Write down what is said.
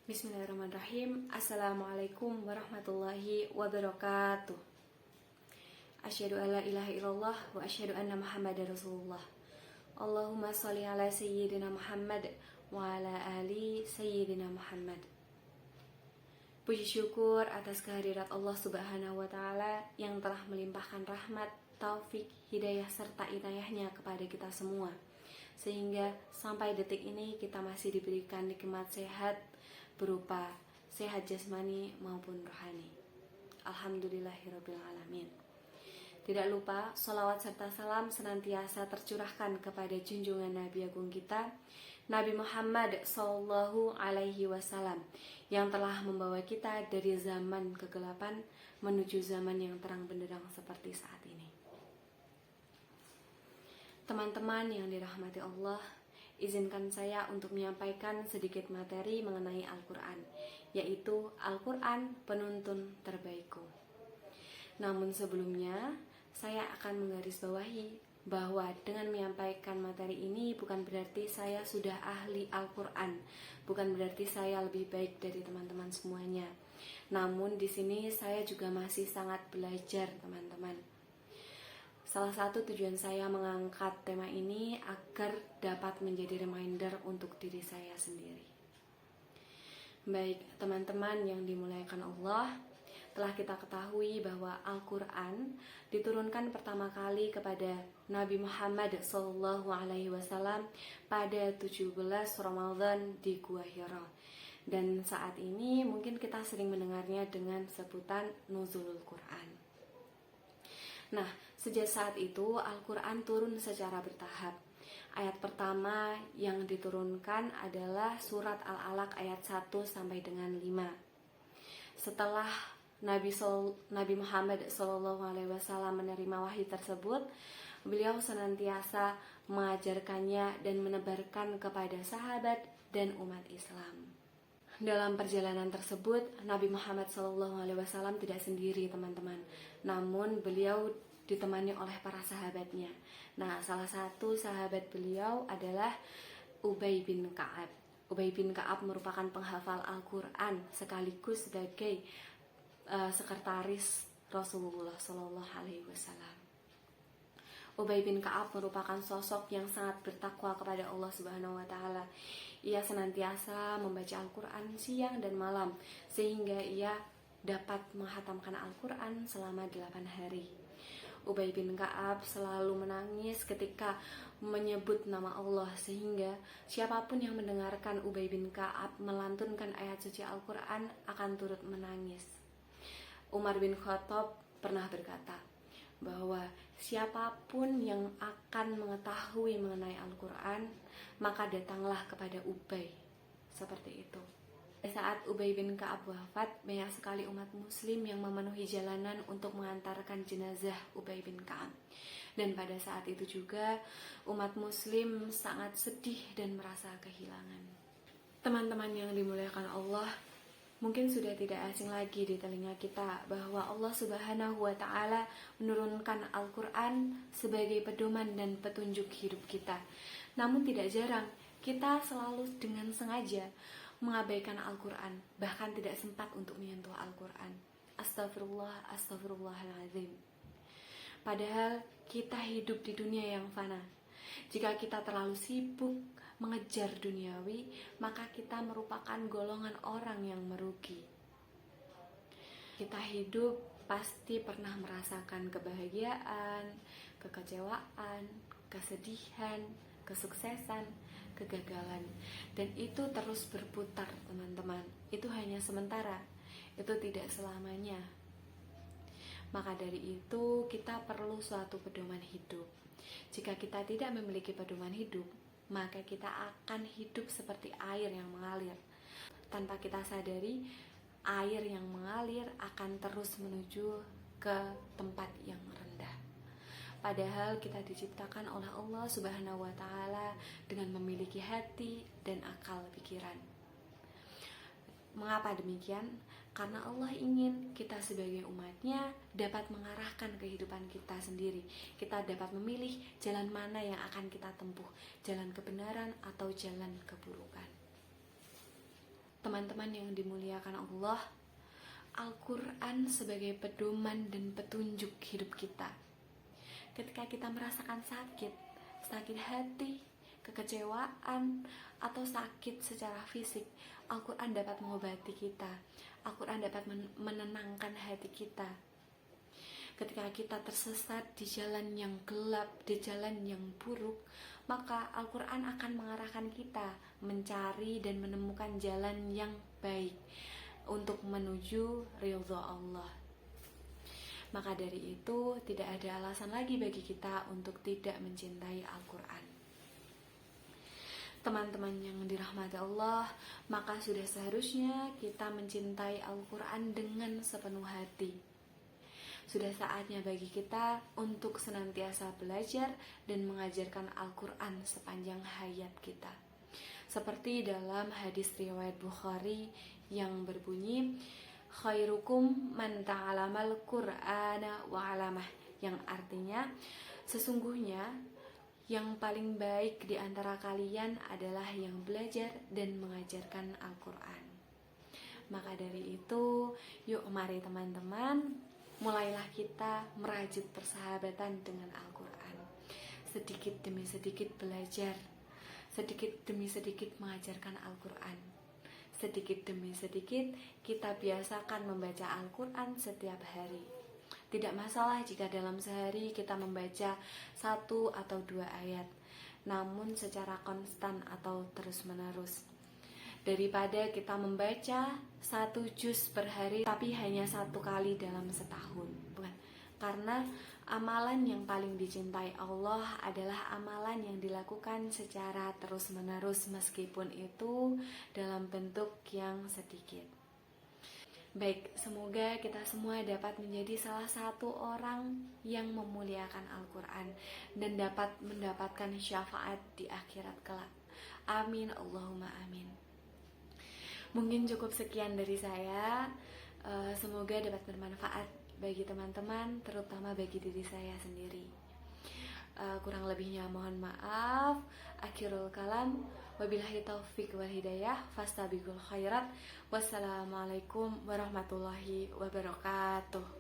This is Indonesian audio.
Bismillahirrahmanirrahim. Assalamualaikum warahmatullahi wabarakatuh. Asyhadu an la ilaha illallah wa asyhadu anna Muhammadar Rasulullah. Allahumma sholli ala sayyidina Muhammad wa ala ali sayyidina Muhammad. Puji syukur atas kehadirat Allah Subhanahu wa taala yang telah melimpahkan rahmat, taufik, hidayah serta inayahnya kepada kita semua. Sehingga sampai detik ini kita masih diberikan nikmat sehat berupa sehat jasmani maupun rohani. Alhamdulillahirrabbilalamin. Tidak lupa sholawat serta salam senantiasa tercurahkan kepada junjungan Nabi Agung kita, Nabi Muhammad Sallallahu Alaihi Wasallam, yang telah membawa kita dari zaman kegelapan menuju zaman yang terang benderang seperti saat ini. Teman-teman yang dirahmati Allah, izinkan saya untuk menyampaikan sedikit materi mengenai Al-Quran, yaitu Al-Quran penuntun terbaikku. Namun sebelumnya, saya akan menggarisbawahi bahwa dengan menyampaikan materi ini bukan berarti saya sudah ahli Al-Quran, bukan berarti saya lebih baik dari teman-teman semuanya. Namun di sini saya juga masih sangat belajar, teman-teman. Salah satu tujuan saya mengangkat tema ini agar dapat menjadi reminder untuk diri saya sendiri. Baik, teman-teman yang dimuliakan Allah, telah kita ketahui bahwa Al-Quran diturunkan pertama kali kepada Nabi Muhammad SAW pada 17 Ramadan di Gua Hira. Dan saat ini mungkin kita sering mendengarnya dengan sebutan Nuzulul Quran. Nah, sejak saat itu Al-Quran turun secara bertahap. Ayat pertama yang diturunkan adalah surat Al-Alaq ayat 1 sampai dengan 5. Setelah Nabi Muhammad SAW menerima wahyu tersebut, beliau senantiasa mengajarkannya dan menebarkan kepada sahabat dan umat Islam. Dalam perjalanan tersebut, Nabi Muhammad SAW tidak sendiri, teman-teman. Namun beliau ditemani oleh para sahabatnya. Nah, salah satu sahabat beliau adalah Ubay bin Ka'ab. Ubay bin Ka'ab merupakan penghafal Al-Quran sekaligus sebagai sekretaris Rasulullah SAW. Ubay bin Ka'ab merupakan sosok yang sangat bertakwa kepada Allah Subhanahu wa taala. Ia senantiasa membaca Al-Quran siang dan malam sehingga ia dapat menghatamkan Al-Quran selama 8 hari. Ubay bin Ka'ab selalu menangis ketika menyebut nama Allah, sehingga siapapun yang mendengarkan Ubay bin Ka'ab melantunkan ayat suci Al-Quran akan turut menangis. Umar bin Khattab pernah berkata bahwa siapapun yang akan mengetahui mengenai Al-Quran, maka datanglah kepada Ubay. Seperti itu. Saat Ubay bin Ka'ab wafat, banyak sekali umat muslim yang memenuhi jalanan untuk mengantarkan jenazah Ubay bin Ka'ab. Dan pada saat itu juga umat muslim sangat sedih dan merasa kehilangan. Teman-teman yang dimuliakan Allah, mungkin sudah tidak asing lagi di telinga kita bahwa Allah Subhanahu wa taala menurunkan Al-Quran sebagai pedoman dan petunjuk hidup kita. Namun tidak jarang kita selalu dengan sengaja mengabaikan Al-Quran, bahkan tidak sempat untuk menyentuh Al-Quran. Astagfirullahaladzim. Padahal kita hidup di dunia yang fana. Jika kita terlalu sibuk mengejar duniawi, maka kita merupakan golongan orang yang merugi. Kita hidup pasti pernah merasakan kebahagiaan, kekecewaan, kesedihan, kesuksesan, kegagalan, dan itu terus berputar, teman-teman. Itu hanya sementara, itu tidak selamanya. Maka dari itu kita perlu suatu pedoman hidup. Jika kita tidak memiliki pedoman hidup, maka kita akan hidup seperti air yang mengalir. Tanpa kita sadari, air yang mengalir akan terus menuju ke tempat yang rendah. Padahal kita diciptakan oleh Allah Subhanahu wa taala dengan memiliki hati dan akal pikiran. Mengapa demikian? Karena Allah ingin kita sebagai umatnya dapat mengarahkan kehidupan kita sendiri. Kita dapat memilih jalan mana yang akan kita tempuh, jalan kebenaran atau jalan keburukan. Teman-teman yang dimuliakan Allah, Al-Quran sebagai pedoman dan petunjuk hidup kita. Ketika kita merasakan sakit hati, kekecewaan, atau sakit secara fisik, Al-Quran dapat mengobati kita. Al-Quran dapat menenangkan hati kita. Ketika kita tersesat di jalan yang gelap, di jalan yang buruk, maka Al-Quran akan mengarahkan kita mencari dan menemukan jalan yang baik untuk menuju ridha Allah. Maka dari itu tidak ada alasan lagi bagi kita untuk tidak mencintai Al-Quran. Teman-teman yang dirahmati Allah, maka sudah seharusnya kita mencintai Al-Quran dengan sepenuh hati. Sudah saatnya bagi kita untuk senantiasa belajar dan mengajarkan Al-Quran sepanjang hayat kita. Seperti dalam hadis riwayat Bukhari yang berbunyi, khairukum man ta'alamal Qur'ana wa 'alamah, yang artinya sesungguhnya yang paling baik di antara kalian adalah yang belajar dan mengajarkan Al-Quran. Maka dari itu, yuk mari teman-teman, mulailah kita merajut persahabatan dengan Al-Quran. Sedikit demi sedikit belajar, sedikit demi sedikit mengajarkan Al-Quran. Sedikit demi sedikit kita biasakan membaca Al-Quran setiap hari. Tidak masalah jika dalam sehari kita membaca 1 atau 2 ayat, namun secara konstan atau terus-menerus. Daripada kita membaca 1 juz per hari tapi hanya 1 kali dalam setahun. Bukan. Karena amalan yang paling dicintai Allah adalah amalan yang dilakukan secara terus-menerus, meskipun itu dalam bentuk yang sedikit. Baik, semoga kita semua dapat menjadi salah satu orang yang memuliakan Al-Quran dan dapat mendapatkan syafaat di akhirat kelak. Amin, Allahumma amin. Mungkin cukup sekian dari saya. Semoga dapat bermanfaat bagi teman-teman, terutama bagi diri saya sendiri. Kurang lebihnya mohon maaf. Akhirul kalam, wabillahi taufik wal hidayah, fastabiqul khairat. Wassalamualaikum warahmatullahi wabarakatuh.